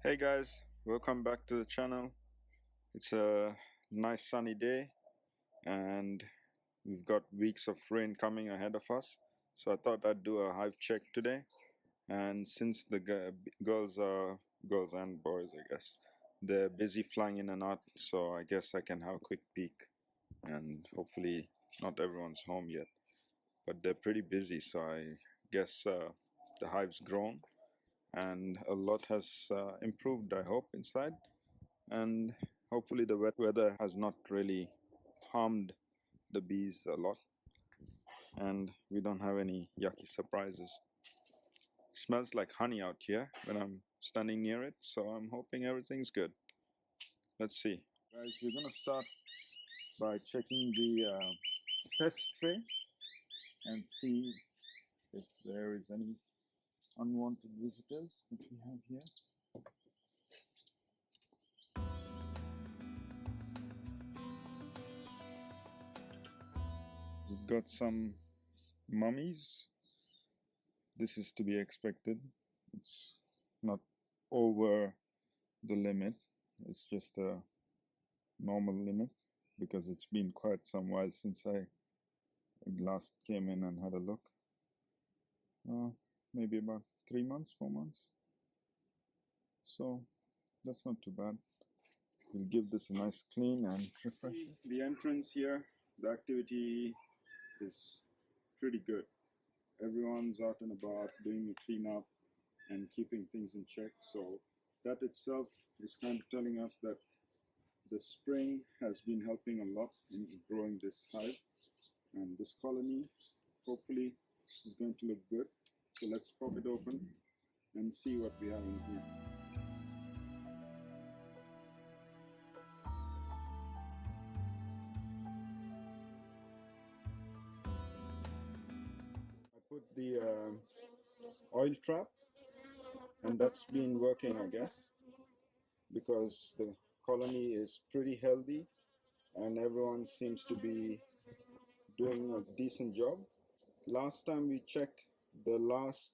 Hey guys, welcome back to the channel. It's a nice sunny day and we've got weeks of rain coming ahead of us. So I thought I'd do a hive check today. And since the girls and boys, I guess, they're busy flying in and out, so I guess I can have a quick peek. And hopefully not everyone's home yet, but they're pretty busy, so I guess the hive's grown and a lot has improved, I hope, inside. And hopefully the wet weather has not really harmed the bees a lot and we don't have any yucky surprises. Smells like honey out here when I'm standing near it, so I'm hoping everything's good. Let's see. Guys, we're gonna start by checking the pest tray and see if there is any unwanted visitors that we have here. We've got some mummies. This is to be expected. It's not over the limit. It's just a normal limit because it's been quite some while since I last came in and had a look. Maybe about 3 months, 4 months. So that's not too bad. We'll give this a nice clean and refresh. The entrance here, the activity is pretty good. Everyone's out and about doing the cleanup and keeping things in check. So that itself is kind of telling us that the spring has been helping a lot in growing this hive, and this colony hopefully is going to look good. So let's pop it open and see what we have in here. I put the oil trap and that's been working, I guess, because the colony is pretty healthy and everyone seems to be doing a decent job. Last time we checked, the last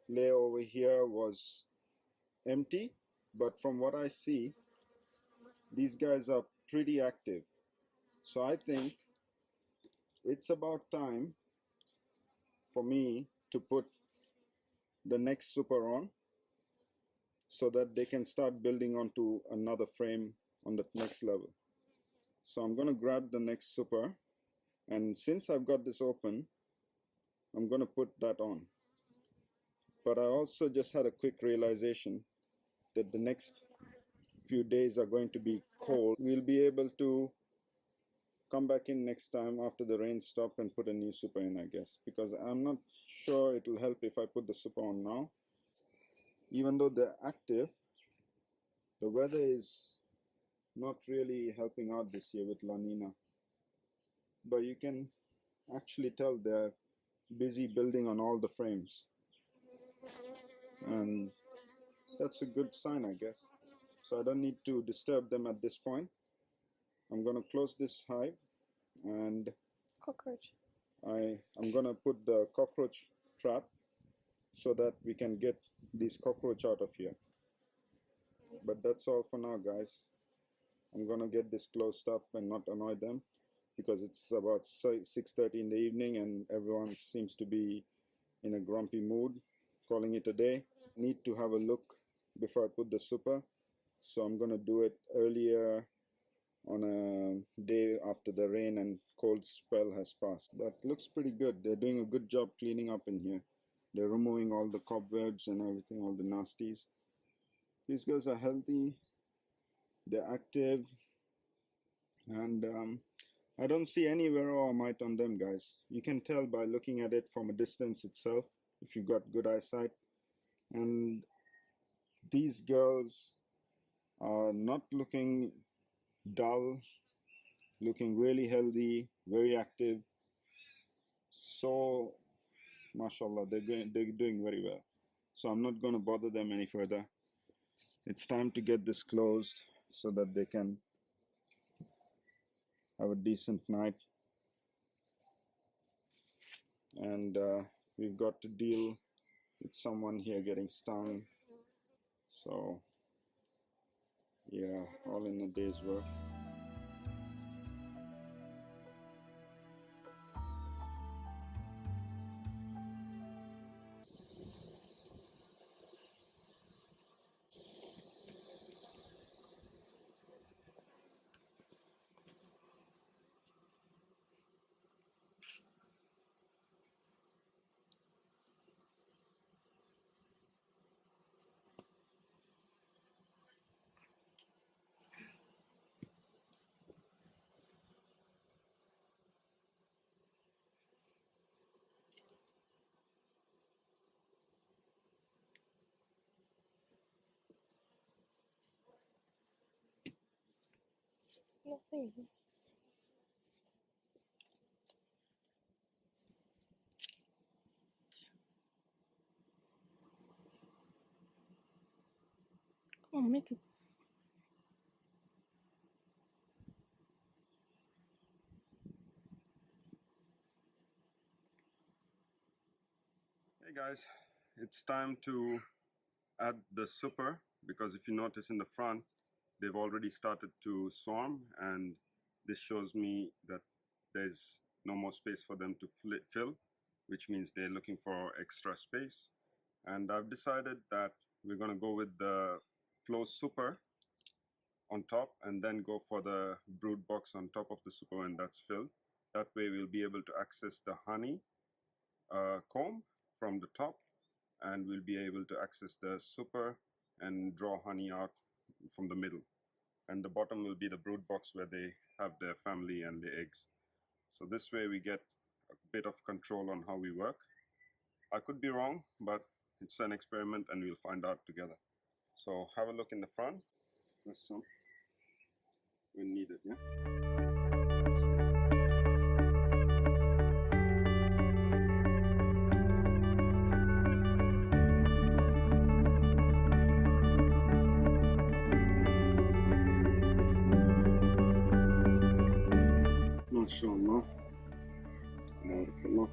layer over here was empty, but from what I see, these guys are pretty active. So I think it's about time for me to put the next super on so that they can start building onto another frame on the next level. So I'm going to grab the next super, and since I've got this open, I'm going to put that on. But I also just had a quick realization that the next few days are going to be cold. We'll be able to come back in next time after the rain stop and put a new super in, I guess, because I'm not sure it'll help if I put the super on now. Even though they're active, the weather is not really helping out this year with La Nina, but you can actually tell they're busy building on all the frames, and that's a good sign, I guess. So I don't need to disturb them at this point. I'm going to close this hive and cockroach. I'm going to put the cockroach trap so that we can get these cockroach out of here. But that's all for now, guys. I'm going to get this closed up and not annoy them because it's about 6:30 in the evening and everyone seems to be in a grumpy mood, calling it a day. Need to have a look before I put the super, so I'm going to do it earlier on a day after the rain and cold spell has passed. But looks pretty good. They're doing a good job cleaning up in here. They're removing all the cobwebs and everything, all the nasties. These guys are healthy, they're active, and I don't see any varroa mite on them, guys. You can tell by looking at it from a distance itself if you've got good eyesight. And these girls are not looking dull, looking really healthy, very active. So mashallah, they're doing very well. So I'm not going to bother them any further. It's time to get this closed so that they can have a decent night. And we've got to deal with someone here getting stung. So Yeah, all in a day's work. Nothing. Come on, make it. Hey guys, it's time to add the super, because if you notice in the front, they've already started to swarm, and this shows me that there's no more space for them to fill, which means they're looking for extra space. And I've decided that we're going to go with the flow super on top and then go for the brood box on top of the super when that's filled. That way we'll be able to access the honey comb from the top, and we'll be able to access the super and draw honey out from the middle. And the bottom will be the brood box where they have their family and the eggs. So this way we get a bit of control on how we work. I could be wrong, but it's an experiment and we'll find out together. So have a look in the front. There's some when needed, yeah? MashaAllah. Barakallah.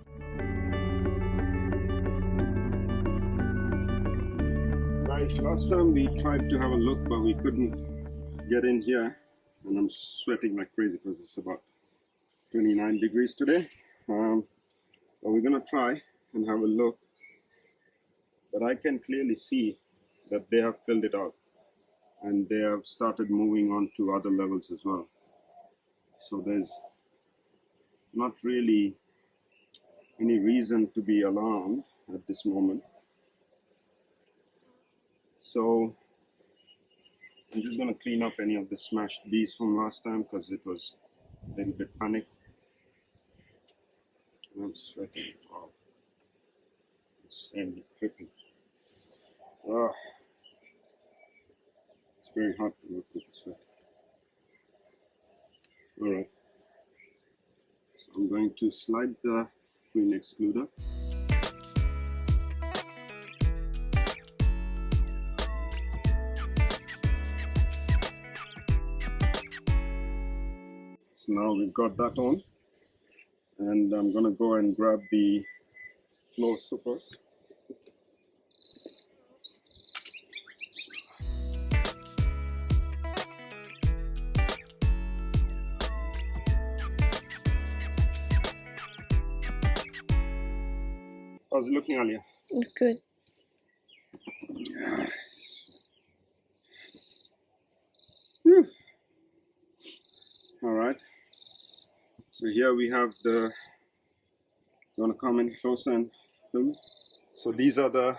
Guys, last time we tried to have a look, but we couldn't get in here, and I'm sweating like crazy because it's about 29 degrees today. But we're gonna try and have a look. But I can clearly see that they have filled it out, and they have started moving on to other levels as well. So there's not really any reason to be alarmed at this moment. So I'm just going to clean up any of the smashed bees from last time because it was a little bit panicked. I'm sweating. Wow. It's insanely tripping. Ah, it's very hard to work with the sweat. Alright. So I'm going to slide the queen excluder. So now we've got that on, and I'm gonna go and grab the flow super. How's it looking, Alia? Good. All right. So here we have the. You want to come in closer and film? So these are the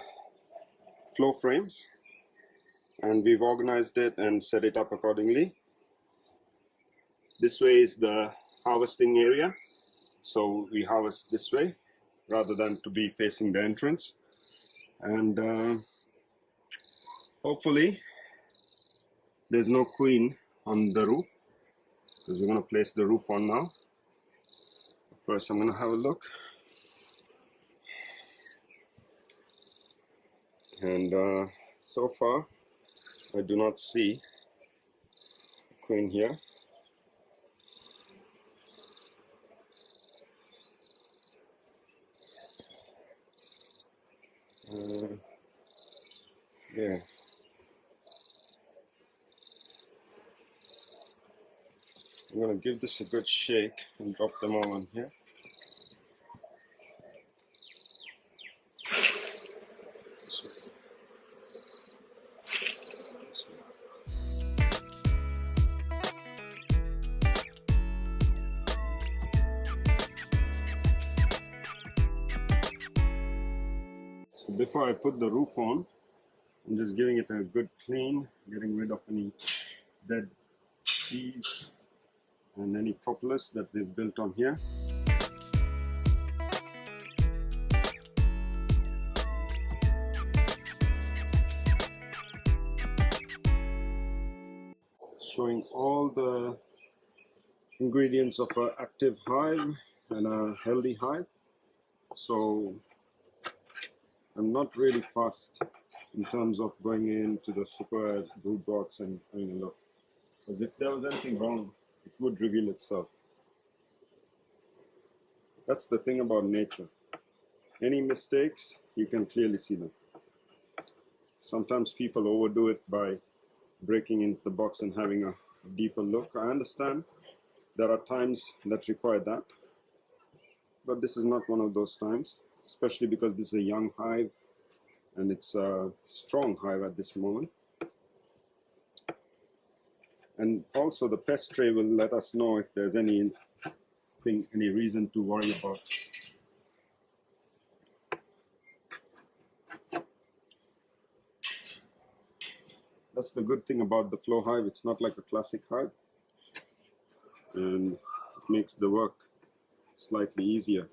flow frames, and we've organized it and set it up accordingly. This way is the harvesting area, so we harvest this way rather than to be facing the entrance. And hopefully there's no queen on the roof, because we're going to place the roof on now. First I'm going to have a look, and so far I do not see a queen here. Yeah. I'm going to give this a good shake and drop them all on here. This way. This way. So before I put the roof on, I'm just giving it a good clean, getting rid of any dead trees and any propolis that they've built on here. Showing all the ingredients of an active hive and a healthy hive. So I'm not really fast in terms of going into the super brood box and having a look. Because if there was anything wrong, it would reveal itself. That's the thing about nature. Any mistakes, you can clearly see them. Sometimes people overdo it by breaking into the box and having a deeper look. I understand there are times that require that, but this is not one of those times, especially because this is a young hive and it's a strong hive at this moment. And also the pest tray will let us know if there's any reason to worry about. That's the good thing about the flow hive. It's not like a classic hive, and it makes the work slightly easier.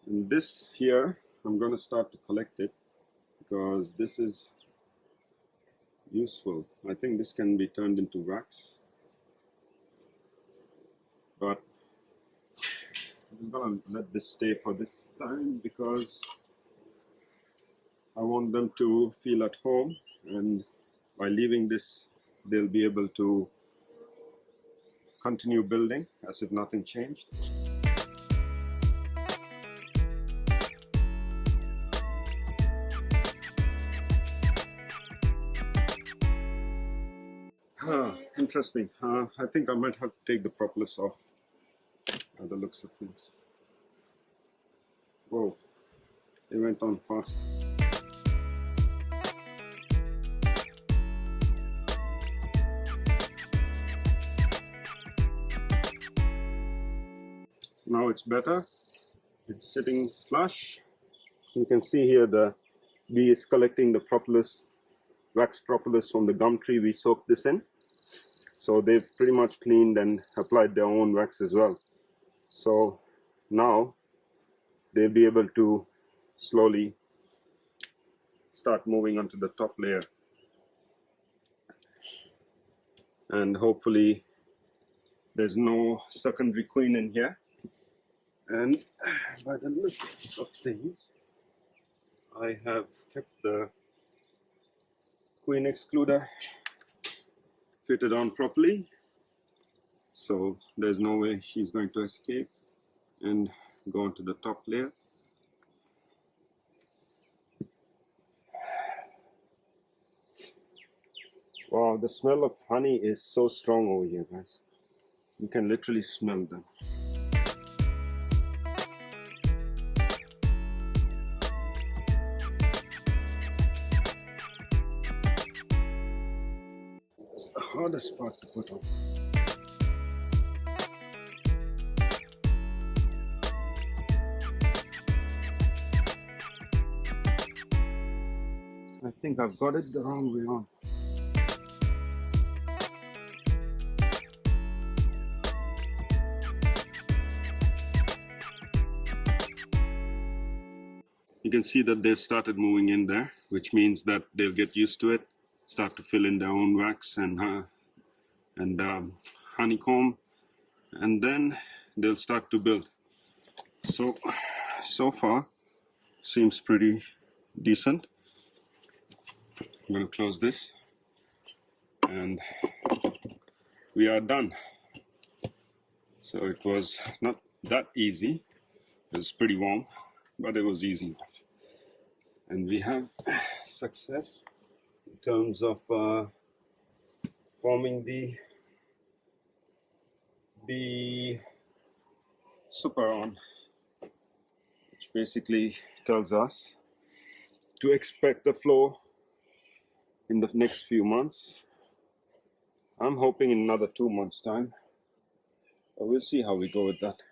And this here, I'm going to start to collect it because this is useful. I think this can be turned into wax, but I'm just going to let this stay for this time because I want them to feel at home, and by leaving this they'll be able to continue building as if nothing changed. Interesting. I think I might have to take the propolis off by the looks of things. Whoa, it went on fast. So now it's better. It's sitting flush. You can see here the bee is collecting the propolis, wax propolis from the gum tree we soaked this in. So they've pretty much cleaned and applied their own wax as well. So now they'll be able to slowly start moving onto the top layer. And hopefully there's no secondary queen in here. And by the looks of things, I have kept the queen excluder fitted on properly, so there's no way she's going to escape and go onto the top layer. Wow, the smell of honey is so strong over here, guys. You can literally smell them. It's the hardest part to put on. I think I've got it the wrong way on. You can see that they've started moving in there, which means that they'll get used to it, start to fill in their own wax and honeycomb, and then they'll start to build. So far, seems pretty decent. I'm going to close this, and we are done. So it was not that easy. It was pretty warm, but it was easy enough. and we have success in terms of forming the superon, which basically tells us to expect the flow in the next few months. I'm hoping in another 2 months time, but we'll see how we go with that.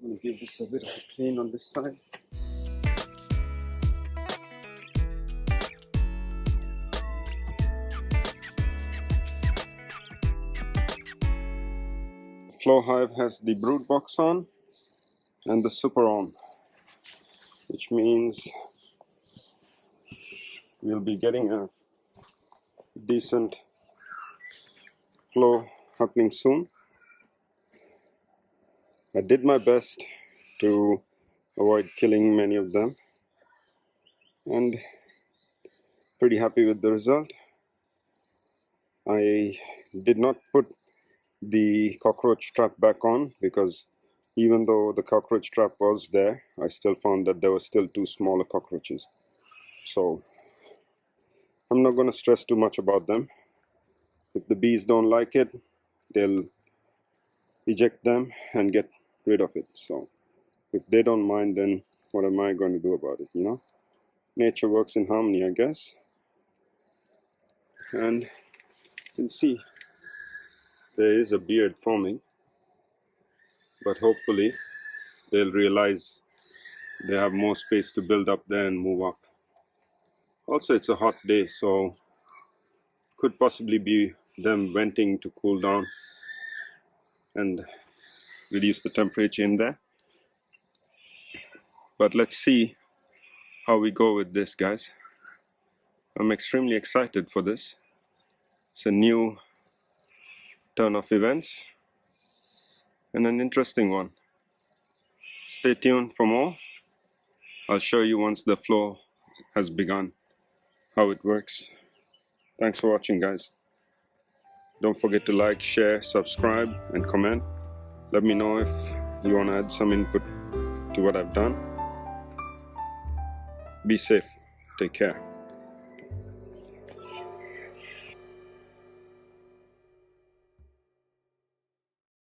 I'm going to give this a bit of a clean on this side. Flow Hive has the brood box on and the super on, which means we'll be getting a decent flow happening soon. I did my best to avoid killing many of them, and pretty happy with the result. I did not put the cockroach trap back on because even though the cockroach trap was there, I still found that there were still 2 smaller cockroaches. So I'm not going to stress too much about them. If the bees don't like it, they'll eject them and get rid of it. So if they don't mind, then what am I going to do about it, you know? Nature works in harmony, I guess. And you can see there is a beard forming, but hopefully they'll realize they have more space to build up there and move up. Also, it's a hot day, so could possibly be them venting to cool down and reduce the temperature in there. But let's see how we go with this, guys. I'm extremely excited for this. It's a new turn of events and an interesting one. Stay tuned for more. I'll show you once the flow has begun how it works. Thanks for watching, guys. Don't forget to like, share, subscribe, and comment. Let me know if you want to add some input to what I've done. Be safe. Take care.